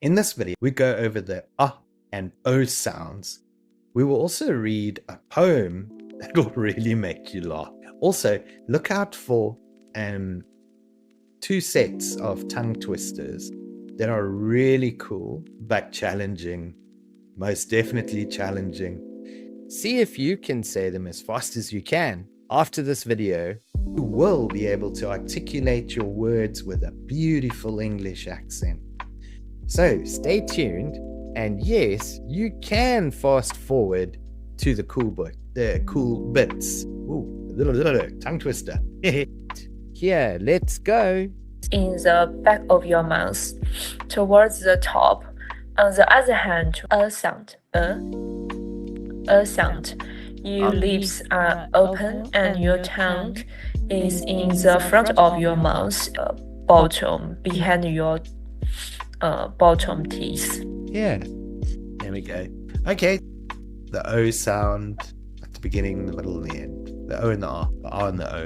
In this video, we go over the ah and o sounds. We will also read a poem that will really make you laugh. Also, look out for 2 sets of tongue twisters that are really cool but challenging. Most definitely challenging. See if you can say them as fast as you can. After this video, you will be able to articulate your words with a beautiful English accent. So stay tuned, and yes, you can fast forward to the cool bits. Ooh, tongue twister. Here, let's go. In the back of your mouth, towards the top. On the other hand, a sound, a sound. Your lips are open and your tongue is in the front of your mouth, bottom, behind your bottom teeth. Yeah, there we go. Okay, the O sound at the beginning, the middle, and the end. The O and the R, the R and the O.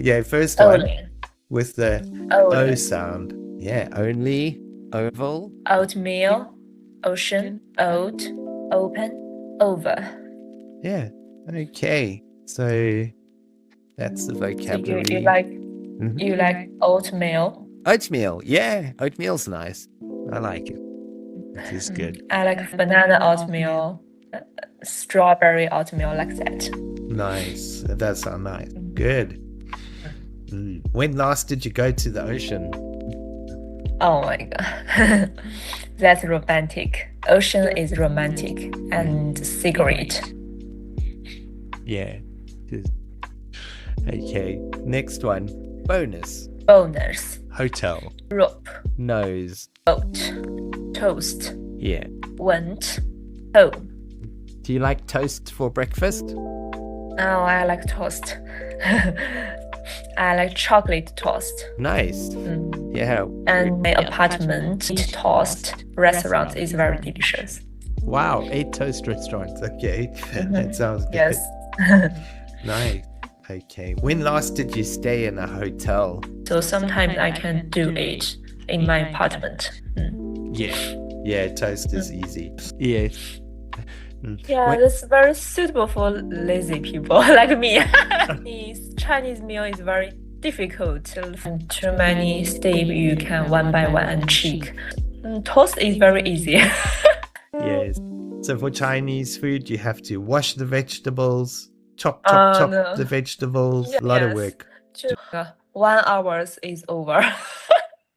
Yeah, first one with the O sound. Yeah, only, oval. Oatmeal, ocean, oat, open, over. Yeah, okay. So that's the vocabulary. So you like oatmeal? Oatmeal, yeah. Oatmeal's nice. I like it. This is good. I like banana oatmeal, strawberry oatmeal, like that. Nice. That sounds nice. Good. When last did you go to the ocean? Oh my god. That's romantic. Ocean is romantic and secret. Yeah. Okay. Next one. Bonus. Bonus. Hotel. Rope. Nose. Boat. Toast. Yeah. Went. Home. Do you like toast for breakfast? Oh, I like toast. I like chocolate toast. Nice. Yeah. And my apartment toast restaurant is very delicious. Wow, 8 toast restaurants. Okay. That sounds good. Yes. Nice. Okay. When last did you stay in a hotel? So sometimes I can do it in my apartment. Yeah, toast is easy. Yes. Yeah, that's very suitable for lazy people like me. Chinese meal is very difficult. Too many steps you can one by one check. Toast is very easy. Yes. So for Chinese food, you have to wash the vegetables, chop the vegetables. A lot of work. 1 hour is over.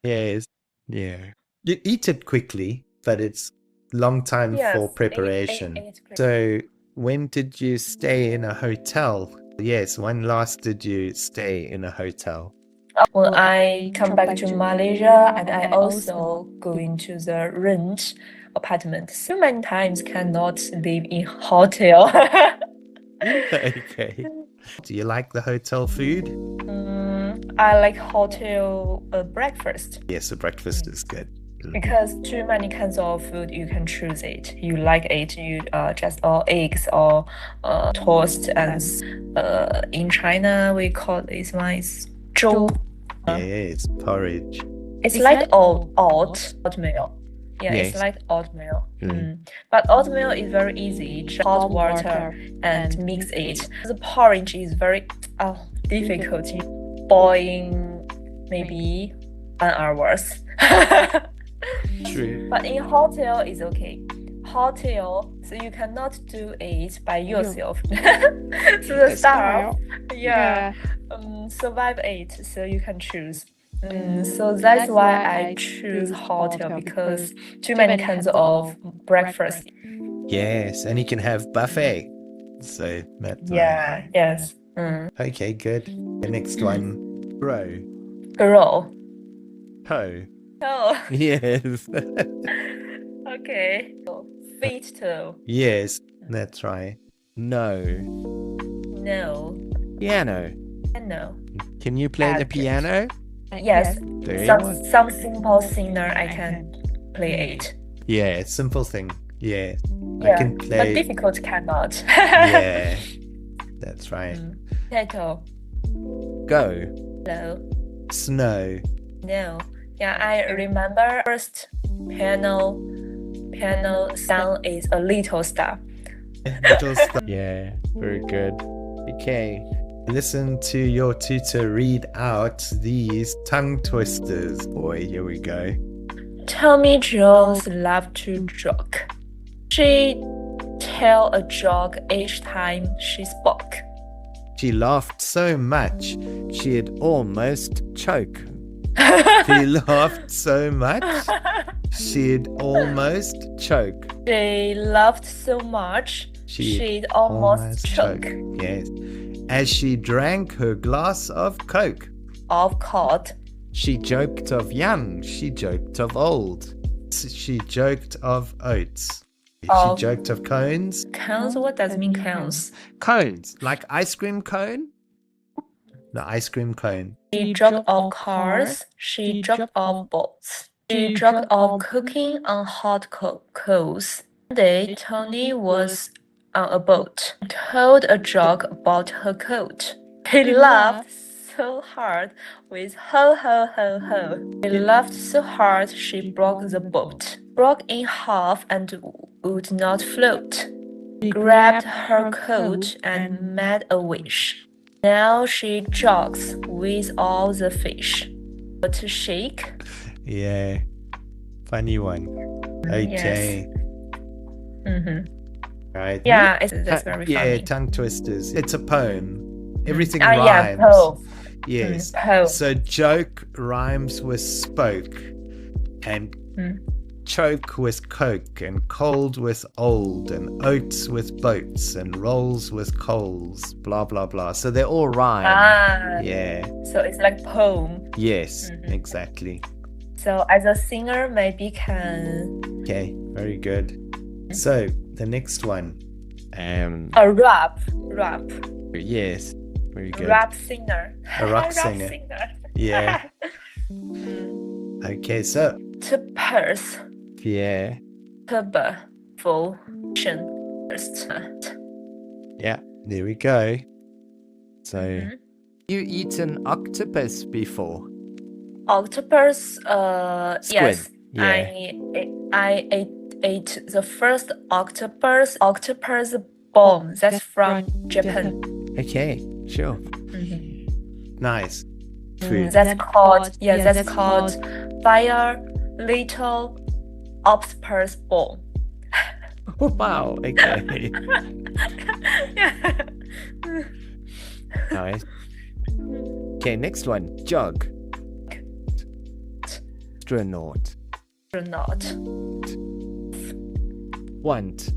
Yes. Yeah. You eat it quickly, but it's long time for preparation. So when did you stay in a hotel? Yes, when last did you stay in a hotel? When I come back to Malaysia, and I also go into the rent apartment. So many times cannot live in hotel. Okay. Do you like the hotel food? I like hotel breakfast. Yes, the breakfast is good. Because too many kinds of food, you can choose it. You like it, you just or eggs or toast, and in China we call this one is 粥. Yes, porridge. It's like oatmeal. Yeah, yes. It's like oatmeal. But oatmeal is very easy. Just hot water and mix it. The porridge is very difficult. Boiling maybe 1 hour. True. But in hotel is okay. Hotel, so you cannot do it by yourself. So the staff, survive it. So you can choose. So that's why I choose hotel, because too many kinds of breakfast. Yes, and you can have buffet. So that's yes. Okay, good. The next one, grow. Toe. Oh. Yes. Okay. Feet toe. Yes, that's right. No. Piano. Can you play the piano? Yes. Some simple singer I can play it. Yeah, simple thing. Yeah. I can play. But difficult cannot. Yeah. That's right. Potato. Go. No. Snow. No. Yeah, I remember first Piano sound is a little star. Little stuff. Yeah, very good. Okay. Listen to your tutor read out these tongue twisters. Boy, here we go. Tommy Jones loved to joke. She tell a joke each time she spoke. She laughed so much she'd almost choke. She laughed so much, she'd almost choke. She laughed so much she'd almost choke. Yes. As she drank her glass of Coke. Of course. She joked of young, she joked of old. She joked of oats. She Of- joked of cones. Cones? What does it mean cones? Cones, like ice cream cone? The ice cream cone. She joked of cars. She joked of boats. She joked of cooking on hot coals. One day, Tony was on a boat. Told a joke about her coat. He laughed so hard with ho ho ho ho. He laughed so hard she broke the boat. Broke in half and would not float. Grabbed her coat and made a wish. Now she jogs with all the fish. But to shake? Yeah. Funny one. Okay. Right. Yeah, that's very Yeah, funny. tongue twisters. It's a poem. Everything Yeah, rhymes. poem. Yes. Poem. So joke rhymes with spoke, and choke with coke, and cold with old, and oats with boats, and rolls with coals. Blah blah blah. So they're all rhyme. Ah, Yeah. so it's like poem. Yes. Exactly. So as a singer, maybe can Okay. Very good. So the next one. a rap, Yes, very good. rap singer, A rock singer. Yeah. Okay. So To purse, Yeah, to function, first. yeah. there we go. So, you eaten octopus before? Octopus. Squid. Yes. Yeah. I ate the first octopus bomb. That's from Japan. Okay, sure. Nice. Food. That's called fire little octopus bomb. Wow, okay. Yeah. Nice. Okay, next one. Jug. Astronaut. Not. Want.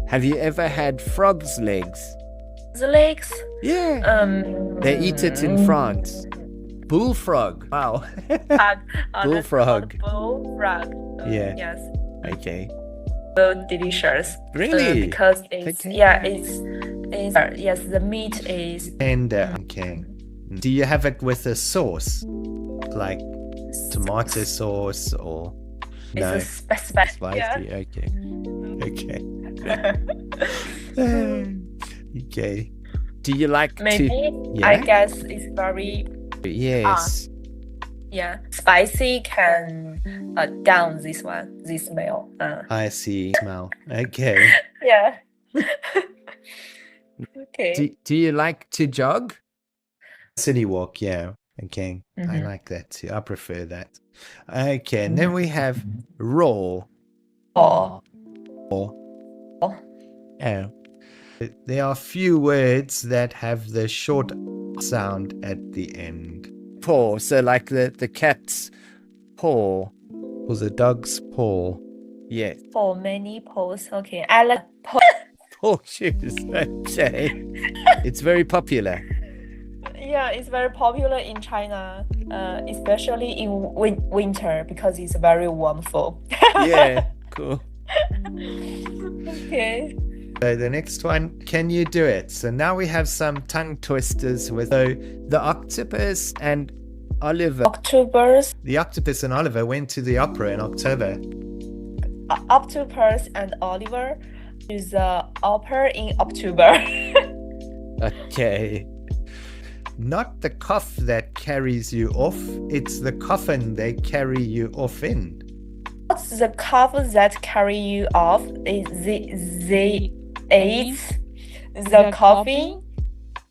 Have you ever had frog's legs? The legs. Yeah. They eat it in France. Bullfrog. Wow. Bullfrog. Bullfrog. Yeah. Yes. Okay. So delicious. Really? Because it's Okay. yes, the meat is Tender. Okay. Do you have it with a sauce, like tomato sauce or no? it's a specific. Spicy. Yeah. Okay. Okay. Okay. Do you like Maybe to? I Yeah. guess it's very Yes. spicy can down this smell. I see. Smell. Okay. Yeah. Okay. Do you like to jog? City walk. Yeah. Okay. I like that too. I prefer that. Okay. And then we have raw. Oh. Or Oh. there are few words that have the short sound at the end. Paw. So like the cat's paw. Or the dog's paw. Yes. For many posts. Okay. I like Paw shoes. Okay. It's very popular. Yeah, it's very popular in China, especially in winter because it's very warmful. Yeah. Cool. Okay. So the next one, can you do it? So now we have some tongue twisters with the octopus and Oliver. Octopus, The octopus and Oliver went to the opera in October. Octopus and Oliver is opera in October. Okay. not the cough that carries you off, it's the coffin they carry you off in. What's the cough that carry you off? It's the coffin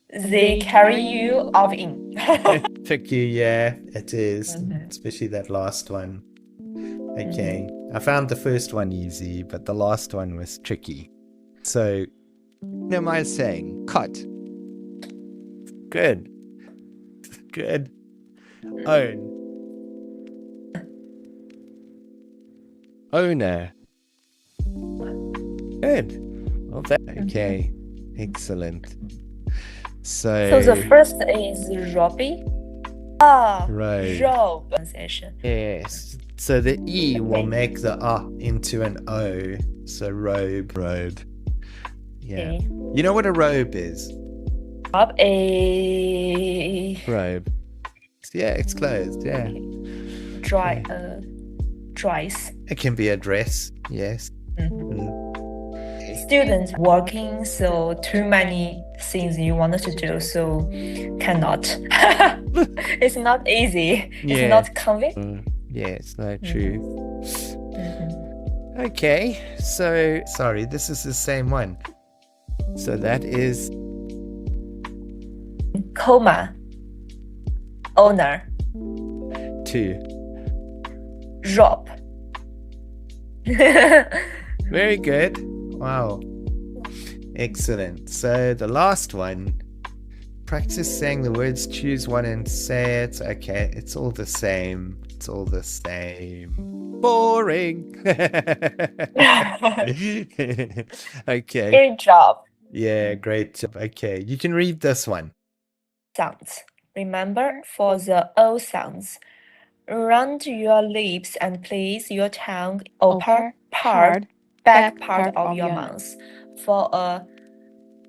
they carry you off in. Tricky, yeah, it is. Mhm. Especially that last one. Okay. I found the first one easy, but the last one was tricky. So, what am I saying? Cut. Good. Good. Own. Owner. Good. Well, okay. Excellent. So the first is Robbie. Right. Robe pronunciation. Yes. So the E will make the into an O. So robe. Robe. Yeah. Okay. You know what a robe is? Robe a Robe. Yeah, it's closed. Yeah. dress. It can be a dress. Yes. Students working, so too many things you wanted to do, so cannot. It's not easy. Yeah. It's not convenient. Yeah, it's not true. Mhm. Okay, so sorry, this is the same one. So that is Coma. Owner. 2. Rob. Very good. Wow. Excellent. So the last one, practice saying the words, choose one and say it. Okay, it's all the same. It's all the same. Boring. Okay. Great job. Yeah, great job. Okay, you can read this one. Sounds. Remember, for the O sounds, round your lips and place your tongue upper part, back part of your mouth. For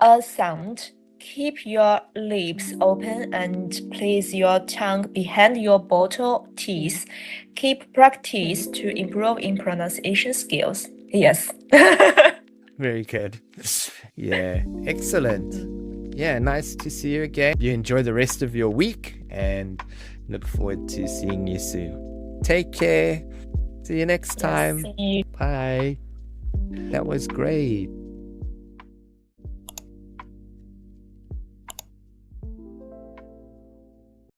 a sound, keep your lips open and place your tongue behind your bottom teeth. Keep practice to improve in pronunciation skills. Yes. Very good. Yeah, excellent. Yeah, nice to see you again. You enjoy the rest of your week and look forward to seeing you soon. Take care. See you next time. See you. Bye. That was great.